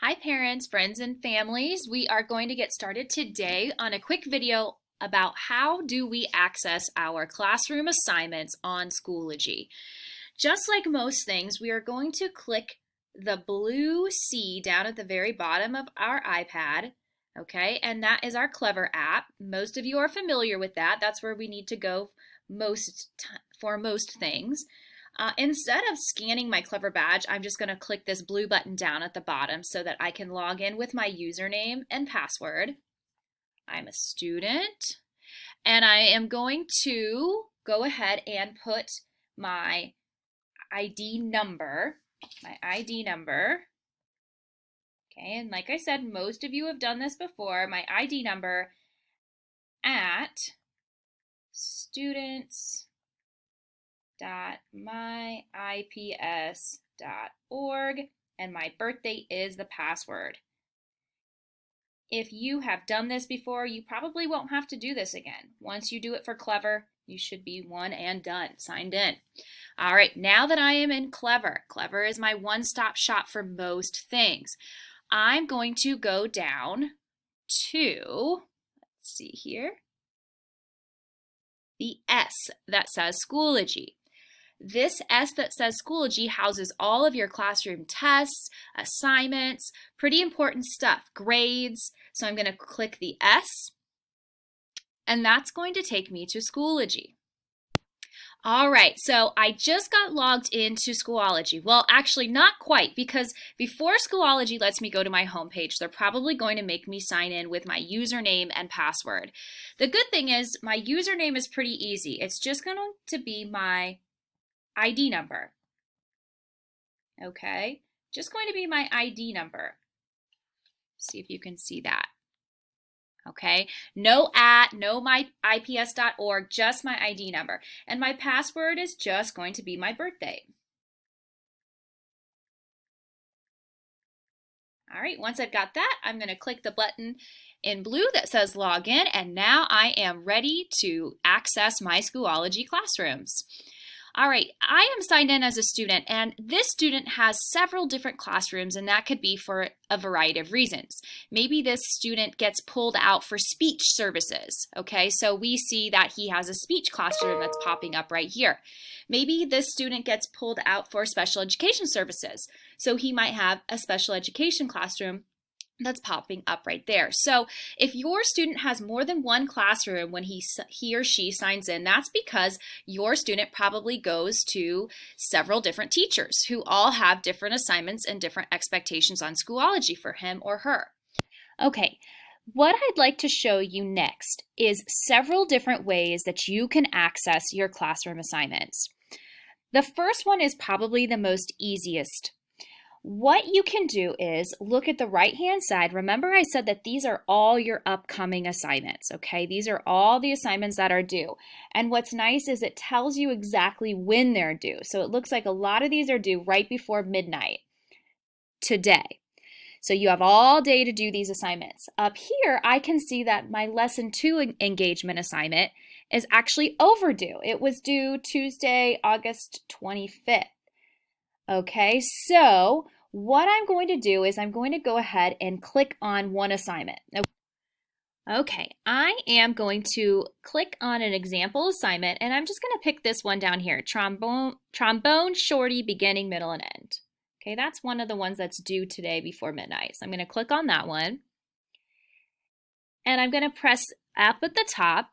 Hi parents, friends, and families. We are going to get started today on a quick video about how do we access our classroom assignments on Schoology. Just like most things, we are going to click the blue C down at the very bottom of our iPad, okay? And that is our Clever app. Most of you are familiar with that. That's where we need to go for most things. Instead of scanning my Clever badge, I'm just going to click this blue button down at the bottom so that I can log in with my username and password. I'm a student, and I am going to go ahead and put my ID number, okay, and like I said, most of you have done this before, my ID number at students.myips.org, and my birthday is the password. If you have done this before, you probably won't have to do this again. Once you do it for Clever, you should be one and done, signed in. All right, now that I am in Clever, Clever is my one-stop shop for most things. I'm going to go down to, let's see here, the S that says Schoology. This S that says Schoology houses all of your classroom tests, assignments, pretty important stuff, grades. So I'm going to click the S, and that's going to take me to Schoology. All right, so I just got logged into Schoology. Well, actually not quite, because before Schoology lets me go to my homepage, they're probably going to make me sign in with my username and password. The good thing is my username is pretty easy. It's just going to be my ID number. Okay, just going to be my ID number. See if you can see that. Okay, no myips.org, just my ID number. And my password is just going to be my birthday. All right, once I've got that, I'm going to click the button in blue that says login, and now I am ready to access my Schoology classrooms. All right, I am signed in as a student, and this student has several different classrooms, and that could be for a variety of reasons. Maybe this student gets pulled out for speech services, okay? So we see that he has a speech classroom that's popping up right here. Maybe this student gets pulled out for special education services, so he might have a special education classroom that's popping up right there. So if your student has more than one classroom when he or she signs in, that's because your student probably goes to several different teachers who all have different assignments and different expectations on Schoology for him or her. Okay, what I'd like to show you next is several different ways that you can access your classroom assignments. The first one is probably the most easiest. What you can do is look at the right-hand side. Remember I said that these are all your upcoming assignments, okay? These are all the assignments that are due. And what's nice is it tells you exactly when they're due. So it looks like a lot of these are due right before midnight today. So you have all day to do these assignments. Up here, I can see that my Lesson 2 engagement assignment is actually overdue. It was due Tuesday, August 25th. Okay, so what I'm going to do is I'm going to go ahead and click on one assignment. Okay, I am going to click on an example assignment, and I'm just going to pick this one down here, trombone shorty beginning, middle, and end. Okay, that's one of the ones that's due today before midnight. So I'm going to click on that one, and I'm going to press up at the top.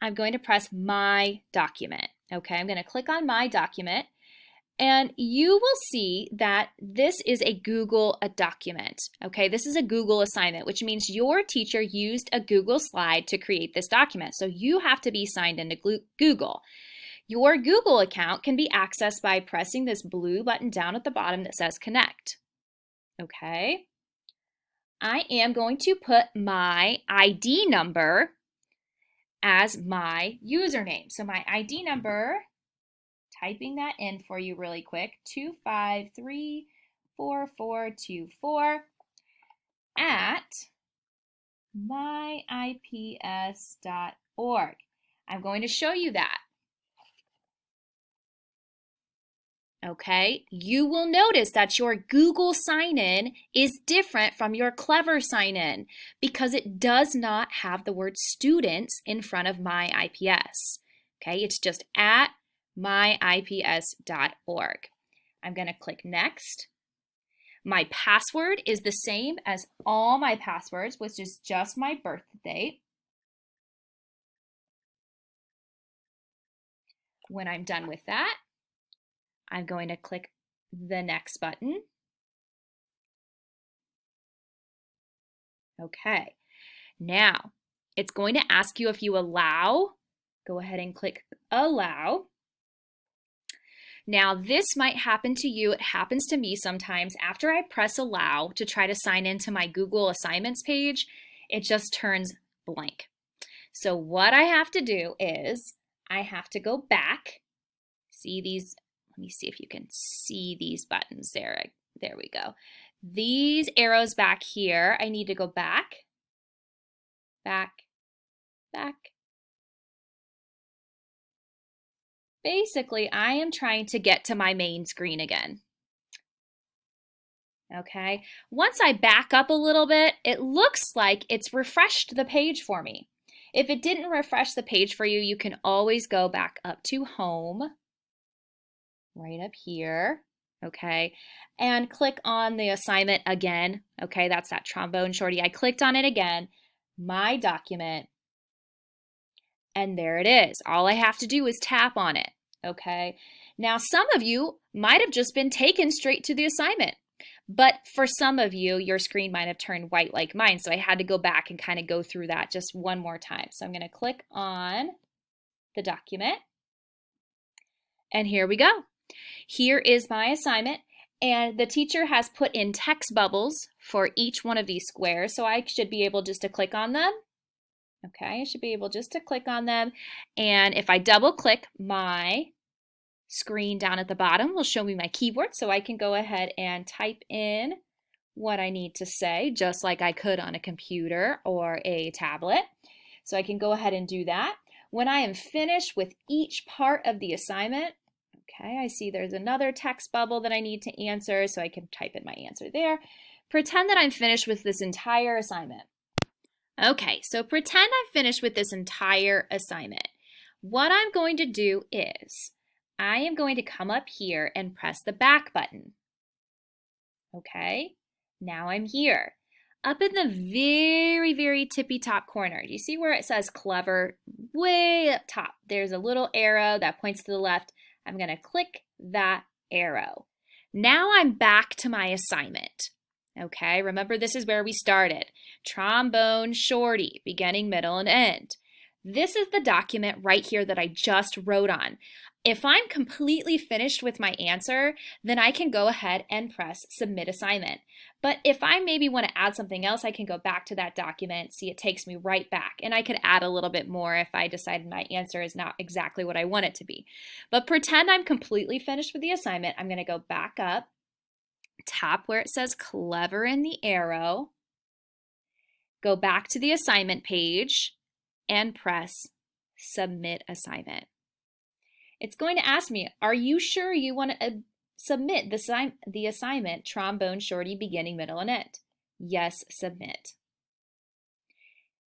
I'm going to press My Document. Okay, I'm going to click on My Document. And you will see that this is a Google document, okay? This is a Google assignment, which means your teacher used a Google slide to create this document. So you have to be signed into Google. Your Google account can be accessed by pressing this blue button down at the bottom that says Connect, okay? I am going to put my ID number as my username. So my ID number, typing that in for you really quick, 2534424 at myips.org. I'm going to show you that. okay, you will notice that your Google sign-in is different from your Clever sign-in because it does not have the word students in front of my IPS. Okay, it's just at myips.org. I'm going to click next. My password is the same as all my passwords, which is just my birth date. When I'm done with that, I'm going to click the next button. Okay, now it's going to ask you if you allow. Go ahead and click allow. Now this might happen to you. It happens to me sometimes. After I press allow to try to sign into my Google assignments page, it just turns blank. So what I have to do is I have to go back. See these? Let me see if you can see these buttons there. There we go. These arrows back here, I need to go back, back, back. Basically, I am trying to get to my main screen again. Okay, once I back up a little bit, it looks like it's refreshed the page for me. If it didn't refresh the page for you, you can always go back up to home, right up here, okay, and click on the assignment again. Okay, that's that trombone shorty. I clicked on it again, my document, and there it is. All I have to do is tap on it, okay? Now, some of you might have just been taken straight to the assignment, but for some of you, your screen might have turned white like mine, so I had to go back and kind of go through that just one more time. So I'm going to click on the document, and here we go. Here is my assignment, and the teacher has put in text bubbles for each one of these squares, so I should be able just to click on them. Okay, I should be able just to click on them, and if I double click, my screen down at the bottom will show me my keyboard, so I can go ahead and type in what I need to say, just like I could on a computer or a tablet. So I can go ahead and do that. When I am finished with each part of the assignment, okay, I see there's another text bubble that I need to answer, so I can type in my answer there. Pretend that I'm finished with this entire assignment. Okay, so pretend I'm finished with this entire assignment. What I'm going to do is I am going to come up here and press the back button. Okay, now I'm here. Up in the very, very tippy top corner, do you see where it says Clever? Way up top, there's a little arrow that points to the left. I'm going to click that arrow. Now I'm back to my assignment. Okay, remember this is where we started. Trombone shorty, beginning, middle, and end. This is the document right here that I just wrote on. If I'm completely finished with my answer, then I can go ahead and press submit assignment. But if I maybe want to add something else, I can go back to that document. See, it takes me right back. And I could add a little bit more if I decided my answer is not exactly what I want it to be. But pretend I'm completely finished with the assignment. I'm going to go back up, tap where it says Clever in the arrow, go back to the assignment page, and press submit assignment. It's going to ask me, are you sure you want to submit the assignment Trombone Shorty beginning, middle, and end? Yes, submit.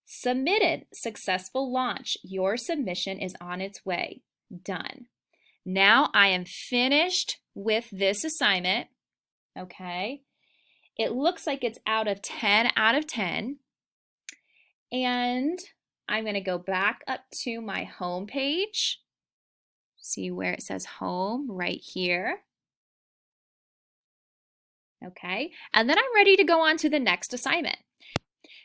Submitted. Successful launch. Your submission is on its way. Done. Now I am finished with this assignment. Okay. It looks like it's out of 10 out of 10. And I'm going to go back up to my home page. See where it says home right here. Okay, and then I'm ready to go on to the next assignment.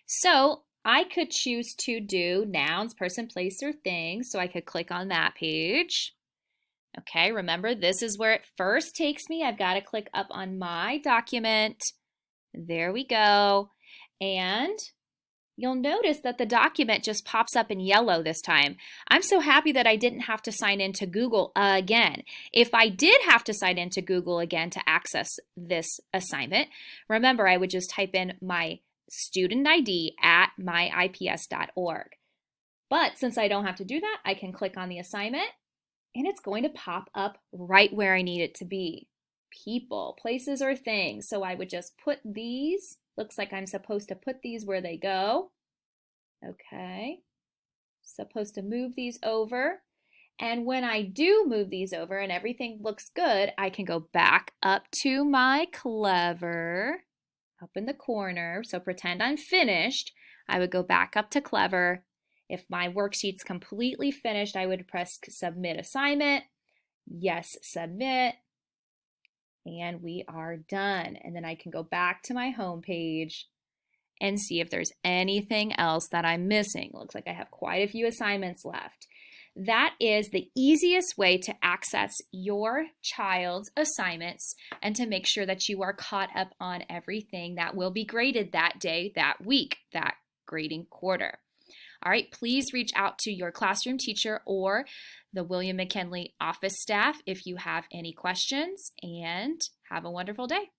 So I could choose to do nouns, person, place, or thing. So I could click on that page. Okay, remember this is where it first takes me. I've got to click up on my document. There we go. And you'll notice that the document just pops up in yellow this time. I'm so happy that I didn't have to sign into Google again. If I did have to sign into Google again to access this assignment, remember I would just type in my student ID at myips.org. But since I don't have to do that, I can click on the assignment and it's going to pop up right where I need it to be. People, places, or things. So I would just put these, looks like I'm supposed to put these where they go. Okay, supposed to move these over. And when I do move these over and everything looks good, I can go back up to my Clever, up in the corner. So pretend I'm finished. I would go back up to Clever. If my worksheet's completely finished, I would press Submit Assignment. Yes, submit. And we are done. And then I can go back to my home page and see if there's anything else that I'm missing. Looks like I have quite a few assignments left. That is the easiest way to access your child's assignments and to make sure that you are caught up on everything that will be graded that day, that week, that grading quarter. All right, please reach out to your classroom teacher or the William McKinley office staff if you have any questions, and have a wonderful day.